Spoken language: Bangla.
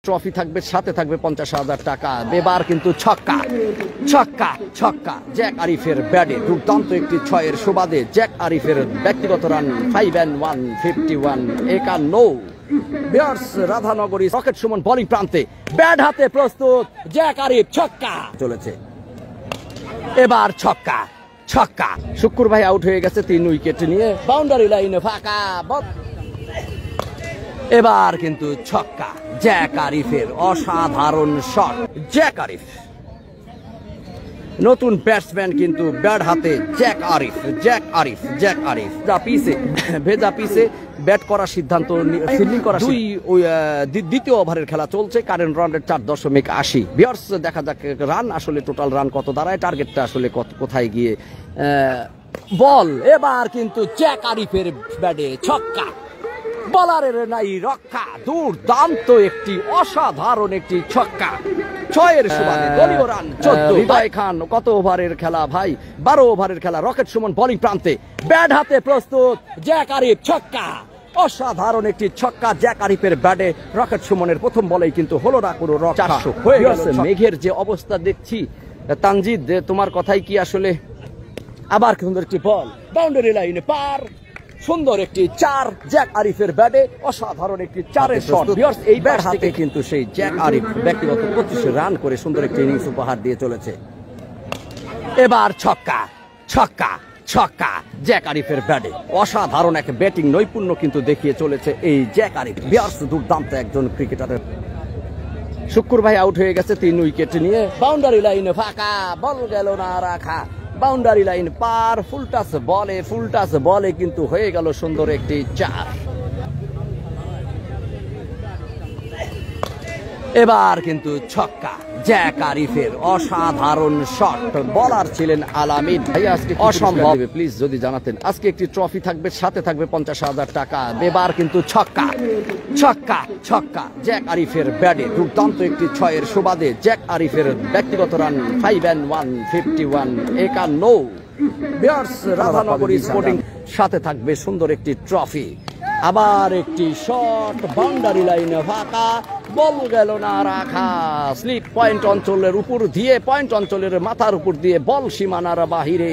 ট্রফি থাকবে, সাথে থাকবে 50,000 টাকা। এবার কিন্তু ছক্কা ছক্কা ছক্কা জ্যাক আরিফের ব্যাটে দুর্দান্ত একটি 6-এর সুবাদে জ্যাক আরিফের ব্যক্তিগত রান 5-1 51। বিয়ার্স রাধানগরী রকেট সুমন বোলিং প্রান্তে, ব্যাট হাতে প্রস্তুত, জ্যাক আরিফ ছক্কা চলেছে। এবার ছক্কা ছক্কা, শুক্কুর ভাই আউট হয়ে গেছে 3 উইকেট নিয়ে, বাউন্ডারি লাইনে ফাঁকা। এবার কিন্তু ছক্কা, জ্যাক আরিফের অসাধারণ শট। জ্যাক আরিফ নতুন ব্যাটসম্যান কিন্তু ব্যাট হাতে জ্যাক আরিফ ভেজা পিসে ব্যাট করার সিদ্ধান্ত, ফিল্ডিং করার দ্বিতীয় ওভারের খেলা চলছে। Current run rate 4.80। বিয়ার্স দেখা যাক রান আসলে টোটাল রান কত দাঁড়ায়, টার্গেটটা আসলে কোথায় গিয়ে বল। এবার কিন্তু জ্যাক আরিফের ব্যাটে ছক্কা, বলারের নাই রক্ষা, দুর্দান্ত একটি অসাধারণ একটি ছক্কা। 6-এর সুবাদে দলীয় রান 14। হৃদয় খান, কত ওভারের খেলা ভাই? 12 ওভারের খেলা। রকেট সুমন বোলিং প্রান্তে, ব্যাট হাতে প্রস্তুত, জ্যাক আরিফ ছক্কা, অসাধারণ একটি ছক্কা জ্যাক আরিফের ব্যাটে। রকেট সুমনের প্রথম বলেই কিন্তু হলো না কোনো রক্ষা। হয়ে গেছে মেঘের যে অবস্থা দেখছি, তানজিদ তোমার কথাই কি আসলে? আবার সুন্দর একটি বল, বাউন্ডারি লাইনে পার, সুন্দর একটি 4 জ্যাক আরিফের ব্যাটে, অসাধারণ একটি 4-এর শট। এই ব্যাট হাতে কিন্তু সেই জ্যাক আরিফ ব্যক্তিগত 25 রান করে সুন্দর একটি ইনিংস উপহার দিয়ে চলেছে। এবার ছক্কা ছক্কা ছক্কা জ্যাক আরিফের ব্যাটে, অসাধারণ এক ব্যাটিং নৈপুণ্য কিন্তু দেখিয়ে চলেছে এই জ্যাক আরিফ। বিয়ার্স দুর্দান্ত একজন ক্রিকেটারের। শুক্কুর ভাই আউট হয়ে গেছে 3 উইকেট নিয়ে, বাউন্ডারি লাইনে ফাঁকা, বল গেল না রাখা, বাউন্ডারি লাইন পার, ফুল টাচ বলে কিন্তু হয়ে গেল সুন্দর একটি 4। এবার কিন্তু ছক্কা, জ্যাক আরিফের অসাধারণ শট। বলার ছিলেন আলামিন ভাই। আজকে অসম্ভব, প্লিজ যদি জানাতেন। আজকে একটি ট্রফি থাকবে, সাথে থাকবে 50,000 টাকা। এবার কিন্তু ছক্কা ছক্কা ছক্কা জ্যাক আরিফের ব্যাটে দুর্দান্ত একটি 6-এর সুবাদে জ্যাক আরিফের ব্যক্তিগত রান 5-1 বিয়ার্স রাধানগরী স্পোর্টিং, সাথে থাকবে সুন্দর একটি ট্রফি। আবার একটি শট, বাউন্ডারি লাইনে ফাঁকা, বল গেল না রাখা, স্লিপ পয়েন্ট অঞ্চলের উপর দিয়ে, পয়েন্ট অঞ্চলের মাথার উপর দিয়ে বল সীমানার বাহিরে।